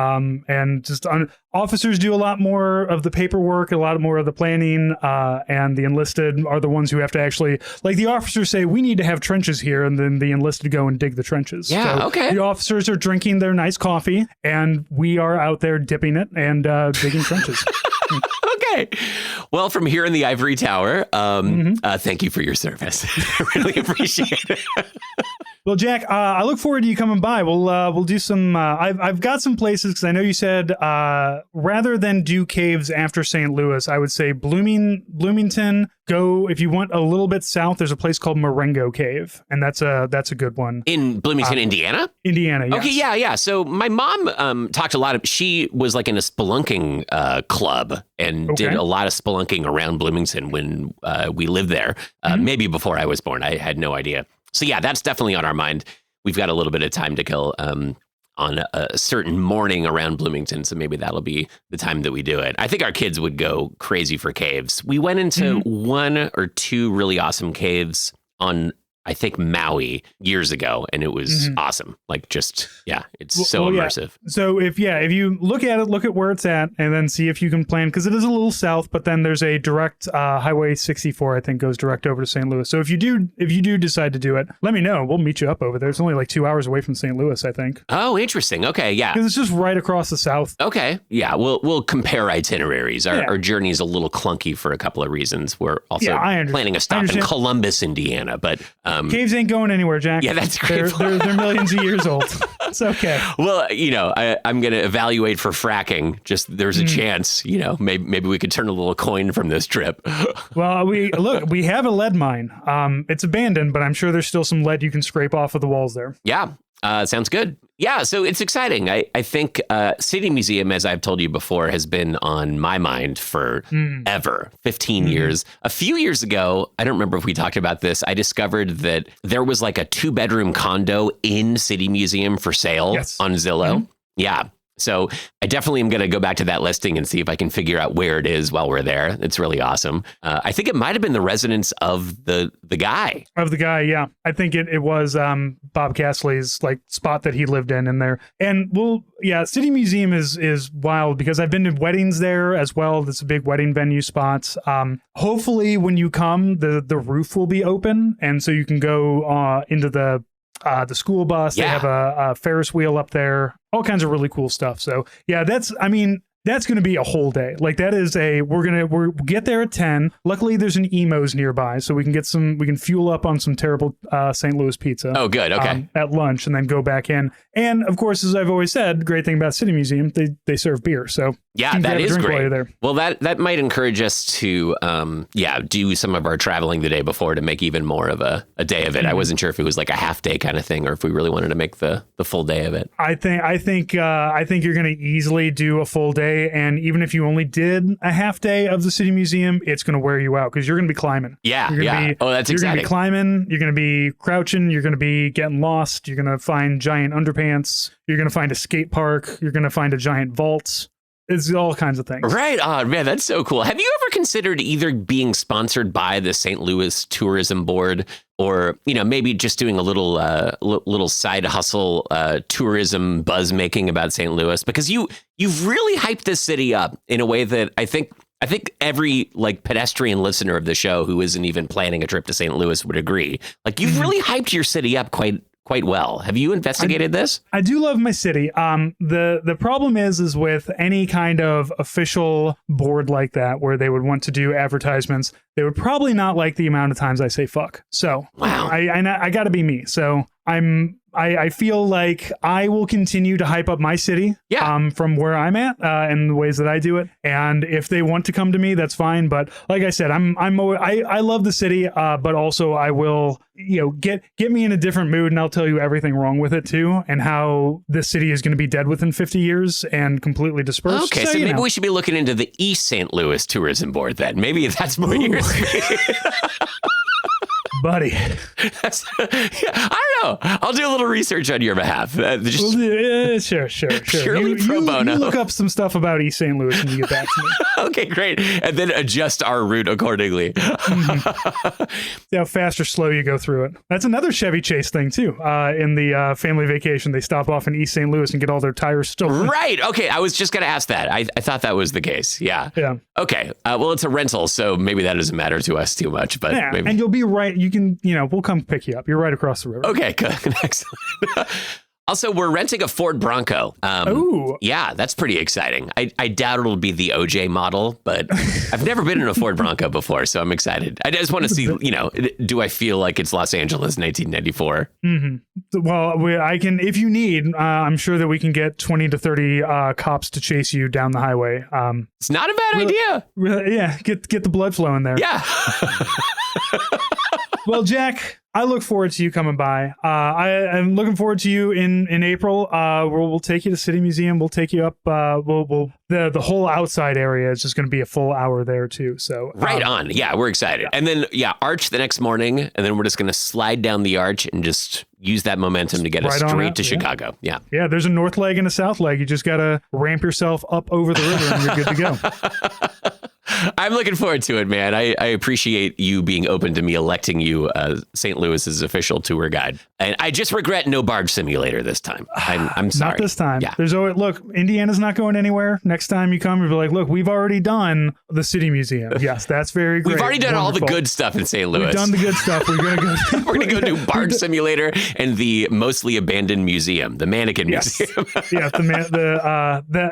Officers do a lot more of the paperwork, a lot more of the planning, and the enlisted are the ones who have to actually, like the officers say, we need to have trenches here, and then the enlisted go and dig the trenches. Yeah, so okay. The officers are drinking their nice coffee, and we are out there dipping it and digging trenches. Okay. Well, from here in the Ivory Tower, thank you for your service. I really appreciate it. Well, Jack, I look forward to you coming by. We'll do some. I've got some places because I know you said rather than do caves after St. Louis, I would say Bloomington. Go if you want a little bit south. There's a place called Marengo Cave, and that's a good one In Bloomington, Indiana? Indiana. Yes. Okay, yeah. So my mom talked a lot. She was like in a spelunking club and did a lot of spelunking around Bloomington when we lived there. Maybe before I was born. I had no idea. So yeah, that's definitely on our mind. We've got a little bit of time to kill on a certain morning around Bloomington, so maybe that'll be the time that we do it. I think our kids would go crazy for caves. We went into one or two really awesome caves on, I think, Maui years ago, and it was awesome. Like just, it's so immersive. Yeah. So if you look at where it's at, and then see if you can plan, because it is a little south, but then there's a direct Highway 64, I think, goes direct over to St. Louis. So if you do decide to do it, let me know. We'll meet you up over there. It's only like 2 hours away from St. Louis, I think. Oh, interesting. Okay, yeah. Because it's just right across the south. Okay, yeah. We'll compare itineraries. Our journey is a little clunky for a couple of reasons. We're also planning a stop in Columbus, Indiana, but caves ain't going anywhere, Jack. Yeah, that's great. They're millions of years old. It's okay. Well, I'm going to evaluate for fracking. Just there's a chance, maybe we could turn a little coin from this trip. Well, we have a lead mine. It's abandoned, but I'm sure there's still some lead you can scrape off of the walls there. Yeah. Sounds good. Yeah, so it's exciting. I think City Museum, as I've told you before, has been on my mind for ever, 15 years. A few years ago, I don't remember if we talked about this, I discovered that there was like a 2-bedroom condo in City Museum for sale on Zillow. Yeah. So I definitely am going to go back to that listing and see if I can figure out where it is while we're there. It's really awesome. I think it might have been the residence of the guy. Of the guy, yeah. I think it was Bob Castley's like spot that he lived in there. And City Museum is wild because I've been to weddings there as well. It's a big wedding venue spot. Hopefully when you come, the roof will be open, and so you can go into the school bus. They have a Ferris wheel up there, all kinds of really cool stuff. So yeah, that's going to be a whole day. Like that is we'll get there at 10. Luckily there's an Emo's nearby, so we can fuel up on some terrible St. Louis pizza. Oh, good. Okay. At lunch and then go back in. And of course, as I've always said, the great thing about City Museum, they serve beer. So yeah, that is great. There. Well, that might encourage us to do some of our traveling the day before to make even more of a day of it. I wasn't sure if it was like a half day kind of thing or if we really wanted to make the full day of it. I think you're going to easily do a full day, and even if you only did a half day of the City Museum, it's going to wear you out because you're going to be climbing. Yeah, that's exciting. You're going to be climbing. You're going to be crouching. You're going to be getting lost. You're going to find giant underpants. You're going to find a skate park. You're going to find a giant vault. It's all kinds of things. Right on, man. That's so cool. Have you ever considered either being sponsored by the St. Louis Tourism Board or, maybe just doing a little side hustle tourism buzz making about St. Louis? Because you've really hyped this city up in a way that I think every like pedestrian listener of the show who isn't even planning a trip to St. Louis would agree. Like you've really hyped your city up quite well. Have you investigated this? I do love my city. The problem is with any kind of official board like that where they would want to do advertisements, they would probably not like the amount of times I say fuck. So wow. I got to be me. So I feel like I will continue to hype up my city from where I'm at and the ways that I do it. And if they want to come to me, that's fine. But like I said, I love the city, but also I will, get me in a different mood and I'll tell you everything wrong with it too. And how this city is going to be dead within 50 years and completely dispersed. Okay, so maybe we should be looking into the East St. Louis Tourism Board then. Maybe that's more your Buddy. I don't know. I'll do a little research on your behalf. Sure. Purely pro bono. You look up some stuff about East St. Louis and you get back to me. Okay, great. And then adjust our route accordingly. See how fast or slow you go through it. That's another Chevy Chase thing, too. In the family vacation, they stop off in East St. Louis and get all their tires stolen. Right. Okay. I was just going to ask that. I thought that was the case. Yeah. Okay. Well, it's a rental, so maybe that doesn't matter to us too much. But yeah, maybe. And you'll be right. You can, we'll come pick you up. You're right across the river. Okay, good. Excellent. Also, we're renting a Ford Bronco. Ooh. Yeah, that's pretty exciting. I doubt it'll be the OJ model, but I've never been in a Ford Bronco before, so I'm excited. I just want to see, do I feel like it's Los Angeles 1994? Mm-hmm. Well, I can, if you need, I'm sure that we can get 20 to 30 cops to chase you down the highway. It's not a bad idea. Yeah, get the blood flowing there. Yeah. Well, Jack, I look forward to you coming by. I'm looking forward to you in April. We'll take you to City Museum. We'll take you up. The whole outside area is just going to be a full hour there too. So right on. Yeah, we're excited. Yeah. And then Arch the next morning, and then we're just going to slide down the Arch and just use that momentum to get us straight to Chicago. Yeah. Yeah. There's a north leg and a south leg. You just got to ramp yourself up over the river, and you're good to go. I'm looking forward to it, man. I appreciate you being open to me electing you St. Louis's official tour guide. And I just regret no barge simulator this time. I'm sorry. Not this time. Yeah. There's always, look, Indiana's not going anywhere. Next time you come, you'll be like, look, we've already done the City Museum. Yes, that's very great. We've already done Wonderful. all the good stuff in St. Louis. We've done the good stuff. We're going to go. We're going to go do barge simulator and the mostly abandoned museum, the mannequin museum. Yeah,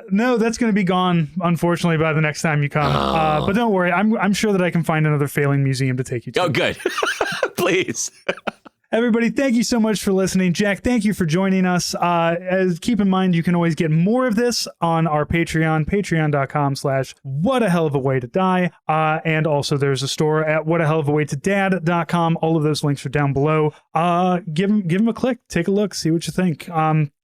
no, that's going to be gone, unfortunately, by the next time you come. But don't worry, I'm sure that I can find another failing museum to take you to. Oh, good. Please. Everybody, thank you so much for listening. Jack, thank you for joining us. Keep in mind, you can always get more of this on our Patreon, patreon.com/whatahellofawaytodie. And also there's a store at whatahellofawaytodad.com. All of those links are down below. Give them a click, take a look, see what you think.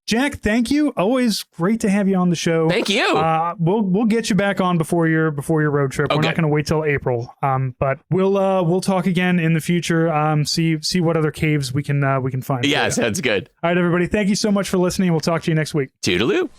Jack, thank you. Always great to have you on the show. Thank you. We'll get you back on before your road trip. Okay. We're not going to wait till April. But we'll talk again in the future. See what other caves we can find. Yeah, sounds good. All right, everybody. Thank you so much for listening. We'll talk to you next week. Toodaloo.